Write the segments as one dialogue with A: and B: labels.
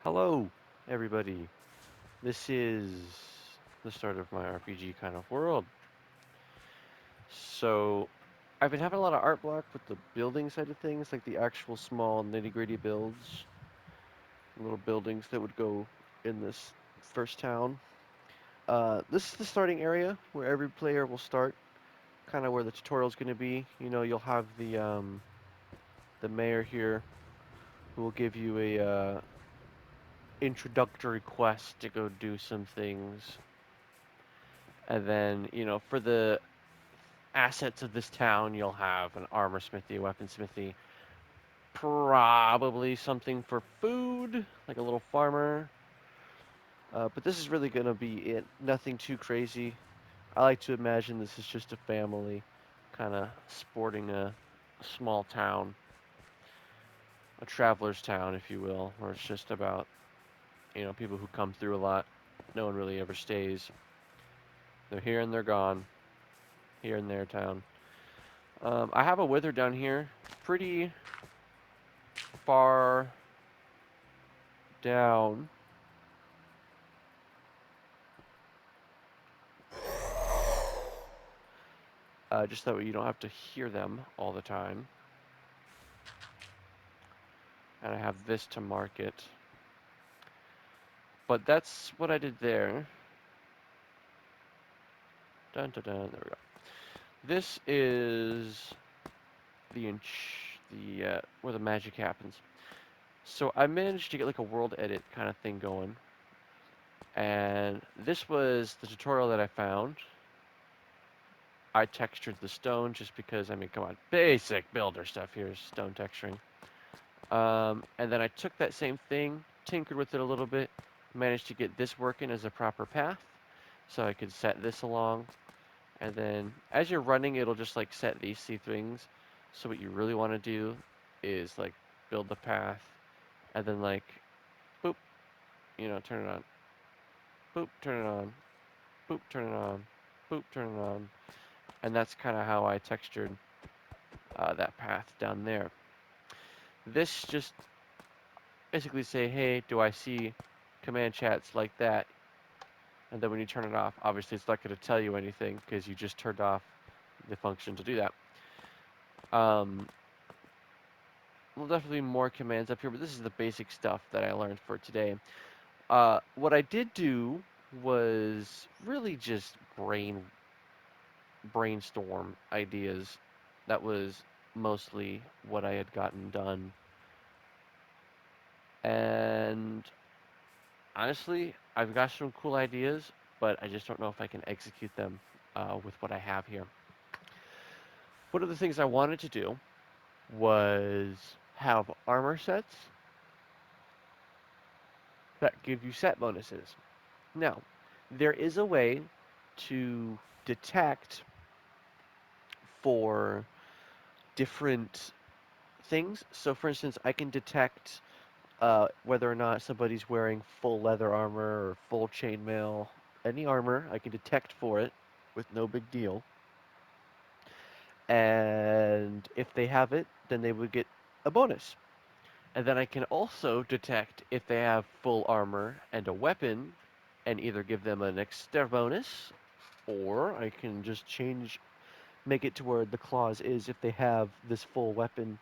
A: Hello, everybody. This is the start of my RPG kind of world. So, I've been having a lot of art block with the building side of things, like the actual small nitty-gritty builds, little buildings that would go in this first town. This is the starting area where every player will start, kind of where the tutorial is going to be. You'll have the mayor here who will give you a introductory quest to go do some things. And then, for the assets of this town, you'll have an armor smithy, a weapon smithy, probably something for food, like a little farmer. But this is really going to be it. Nothing too crazy. I like to imagine this is just a family kind of sporting a small town, a traveler's town, if you will, where it's just about, people who come through a lot. No one really ever stays. They're here and they're gone, here and there town. I have a wither down here, pretty far down. Just that way you don't have to hear them all the time. And I have this to mark it. But that's what I did there. Dun dun dun. There we go. This is the where the magic happens. So I managed to get like a world edit kind of thing going, and this was the tutorial that I found. I textured the stone just because, I mean, come on, basic builder stuff here is stone texturing. And then I took that same thing, tinkered with it a little bit, managed to get this working as a proper path. So I could set this along. And then as you're running, it'll just like set these things. So what you really want to do is like build the path and then like, boop, turn it on. Boop, turn it on. Boop, turn it on. Boop, turn it on. And that's kind of how I textured that path down there. This just basically say, hey, do I see command chats like that? And then when you turn it off, obviously it's not going to tell you anything because you just turned off the function to do that. Well, definitely more commands up here, but this is the basic stuff that I learned for today. What I did do was really just brainstorm ideas. That was mostly what I had gotten done. And honestly, I've got some cool ideas, but I just don't know if I can execute them with what I have here. One of the things I wanted to do was have armor sets that give you set bonuses. Now, there is a way to detect for different things. So, for instance, I can detect whether or not somebody's wearing full leather armor or full chainmail, any armor. I can detect for it with no big deal. And if they have it, then they would get a bonus. And then I can also detect if they have full armor and a weapon and either give them an extra bonus, or I can just make it to where the clause is if they have this full weapon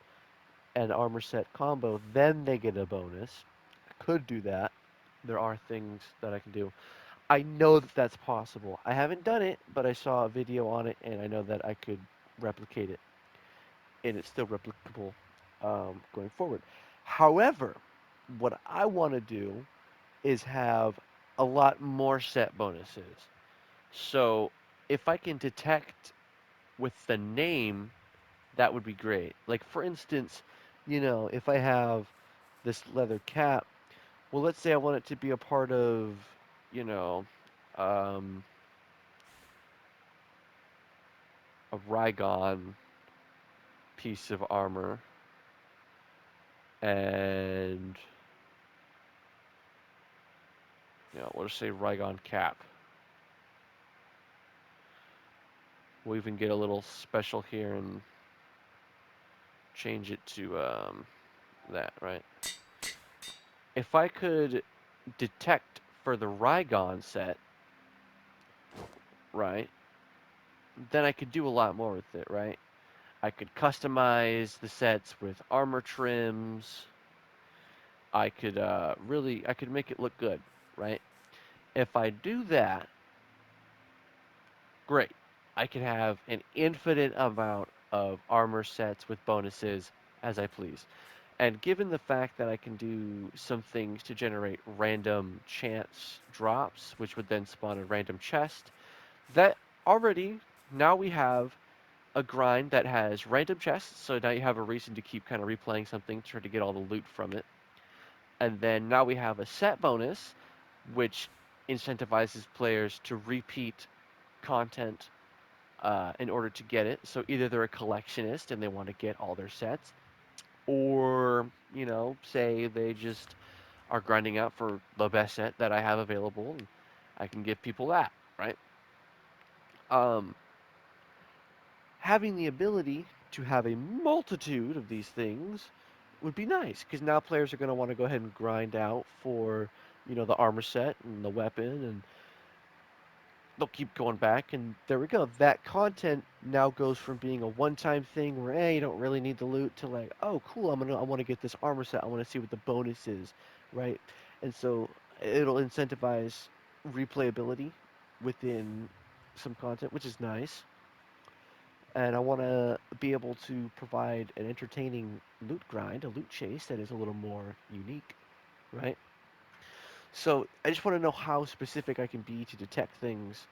A: and armor set combo, then they get a bonus. I could do that. There are things that I can do. I know that that's possible. I haven't done it, but I saw a video on it and I know that I could replicate it, and it's still replicable going forward. However, what I want to do is have a lot more set bonuses. So if I can detect with the name, that would be great. Like, for instance, if I have this leather cap, well, let's say I want it to be a part of, you know, um, a Rygon piece of armor, and, we'll just say Rygon cap. We'll even get a little special here and change it to that, right? if I could detect for the Rygon set, right, then I could do a lot more with it, right? I could customize the sets with armor trims. I could I could make it look good, right? If I do that, great. I can have an infinite amount of armor sets with bonuses as I please. And given the fact that I can do some things to generate random chance drops, which would then spawn a random chest, that already now we have a grind that has random chests, so now you have a reason to keep kind of replaying something, try to get all the loot from it. And then now we have a set bonus, which incentivizes players to repeat content in order to get it. So either they're a collectionist and they want to get all their sets, or, say they just are grinding out for the best set that I have available, and I can give people that, right? Um, Having the ability to have a multitude of these things would be nice because now players are going to want to go ahead and grind out for the armor set and the weapon, and they'll keep going back, and there we go. That content now goes from being a one-time thing where hey, you don't really need the loot to like, oh cool, I want to get this armor set, I want to see what the bonus is, right? And so it'll incentivize replayability within some content, which is nice. And I want to be able to provide an entertaining loot grind, a loot chase that is a little more unique, right? So I just want to know how specific I can be to detect things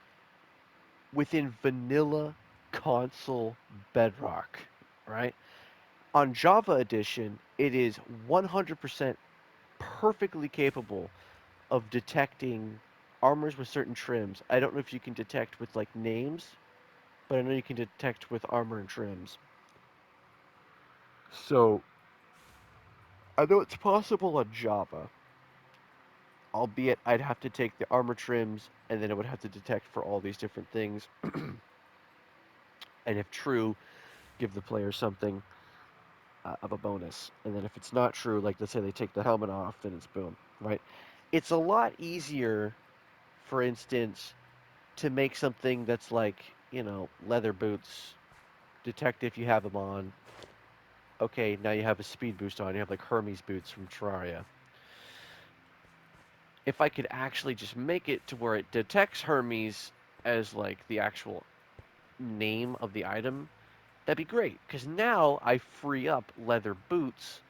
A: within vanilla console Bedrock, right? On Java Edition, it is 100% perfectly capable of detecting armors with certain trims. I don't know if you can detect with like names, but I know you can detect with armor and trims. So I know it's possible on Java, albeit I'd have to take the armor trims and then it would have to detect for all these different things. And if true, give the player something of a bonus. And then if it's not true, like let's say they take the helmet off, then it's boom, right? It's a lot easier, for instance, to make something that's like, leather boots, detect if you have them on. Okay, now you have a speed boost on. You have like Hermes boots from Terraria. If I could actually just make it to where it detects Hermes as like the actual name of the item, that'd be great. Because now I free up leather boots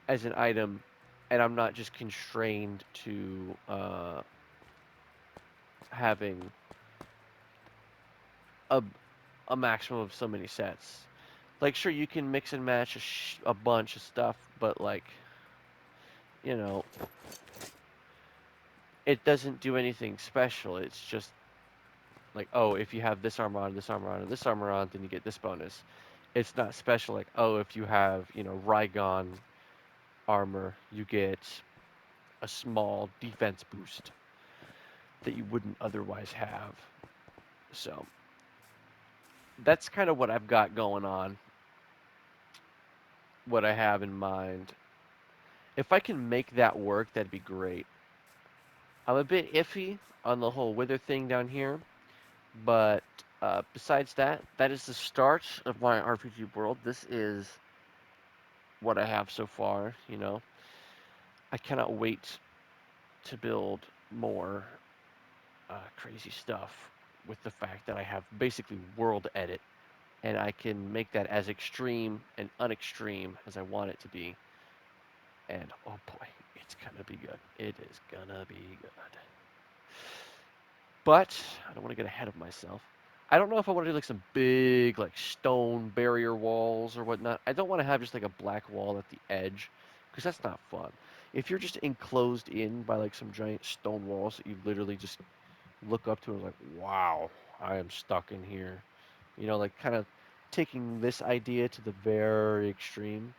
A: as an item, and I'm not just constrained to having a, a maximum of so many sets. Like, sure, you can mix and match a bunch of stuff, but like, you know, it doesn't do anything special. It's just like, oh, if you have this armor on, this armor on, and this armor on, then you get this bonus. It's not special like, oh, if you have, Rygon armor, you get a small defense boost that you wouldn't otherwise have. So that's kind of what I've got going on, what I have in mind. If I can make that work, that'd be great. I'm a bit iffy on the whole wither thing down here, but besides that, that is the start of my RPG world. This is what I have so far. I cannot wait to build more crazy stuff with the fact that I have basically world edit, and I can make that as extreme and unextreme as I want it to be. And oh boy, it's gonna be good. It is gonna be good. But I don't want to get ahead of myself. I don't know if I want to do like some big like stone barrier walls or whatnot. I don't want to have just like a black wall at the edge because that's not fun. If you're just enclosed in by like some giant stone walls that you literally just look up to and like, wow, I am stuck in here. Like kind of taking this idea to the very extreme.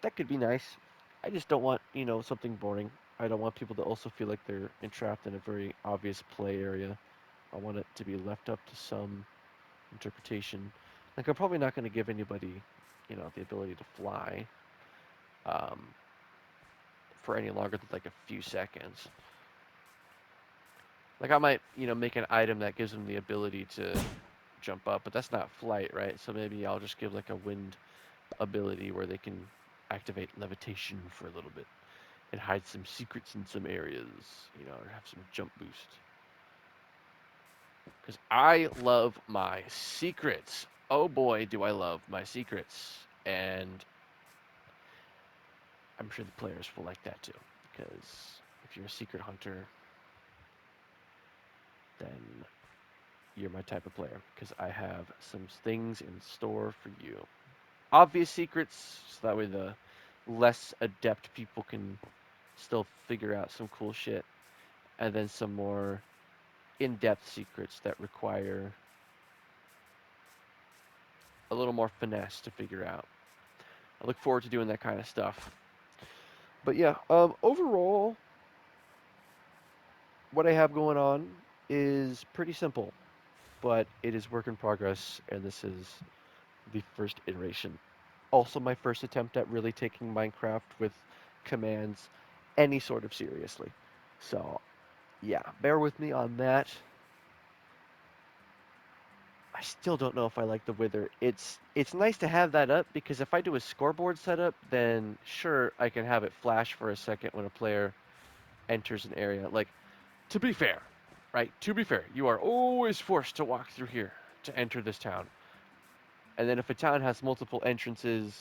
A: That could be nice. I just don't want, something boring. I don't want people to also feel like they're entrapped in a very obvious play area. I want it to be left up to some interpretation. Like I'm probably not going to give anybody, the ability to fly. Um, for any longer than like a few seconds. Like I might, make an item that gives them the ability to jump up, but that's not flight, right? So maybe I'll just give like a wind ability where they can activate levitation for a little bit and hide some secrets in some areas, or have some jump boost. Because I love my secrets. Oh boy, do I love my secrets. And I'm sure the players will like that too. Because if you're a secret hunter, then you're my type of player. Because I have some things in store for you. Obvious secrets, so that way the less adept people can still figure out some cool shit. And then some more in-depth secrets that require a little more finesse to figure out. I look forward to doing that kind of stuff. But yeah, overall, what I have going on is pretty simple, but it is work in progress, and this is the first iteration. Also, my first attempt at really taking Minecraft with commands any sort of seriously. So, yeah, bear with me on that. I still don't know if I like the Wither. It's nice to have that up because if I do a scoreboard setup, then sure I can have it flash for a second when a player enters an area. Like, to be fair, right? To be fair, you are always forced to walk through here to enter this town. And then if a town has multiple entrances,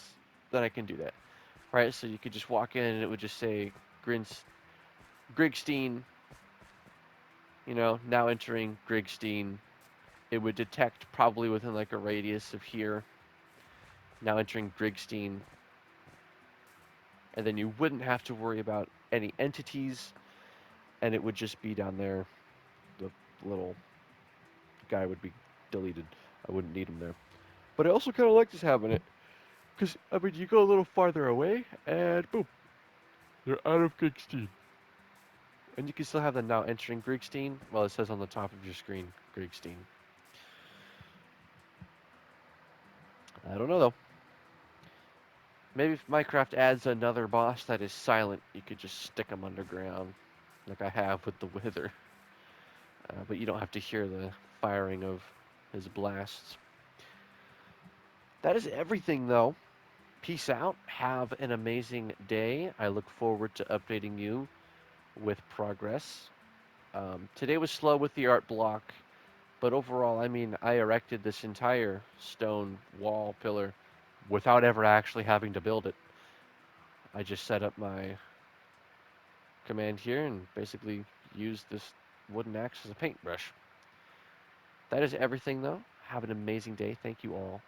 A: then I can do that, right? So you could just walk in and it would just say Grigstein, now entering Grigstein. It would detect probably within like a radius of here, now entering Grigstein. And then you wouldn't have to worry about any entities, and it would just be down there. The little guy would be deleted. I wouldn't need him there. But I also kind of like just having it. Because, I mean, you go a little farther away, and boom, you're out of Grigstein. And you can still have them now entering Grigstein. Well, it says on the top of your screen, Grigstein. I don't know, though. Maybe if Minecraft adds another boss that is silent, you could just stick him underground, like I have with the Wither. But you don't have to hear the firing of his blasts. That is everything, though. Peace out. Have an amazing day. I look forward to updating you with progress. Today was slow with the art block, but overall, I mean, I erected this entire stone wall pillar without ever actually having to build it. I just set up my command here and basically used this wooden axe as a paintbrush. That is everything, though. Have an amazing day. Thank you all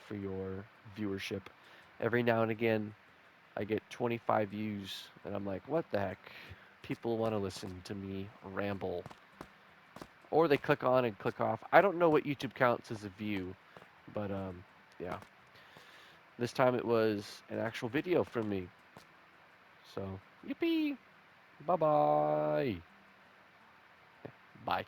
A: for your viewership. Every now and again, I get 25 views, and I'm like, what the heck? People want to listen to me ramble. Or they click on and click off. I don't know what YouTube counts as a view, but yeah. This time it was an actual video from me. So, yippee! Bye-bye! Bye.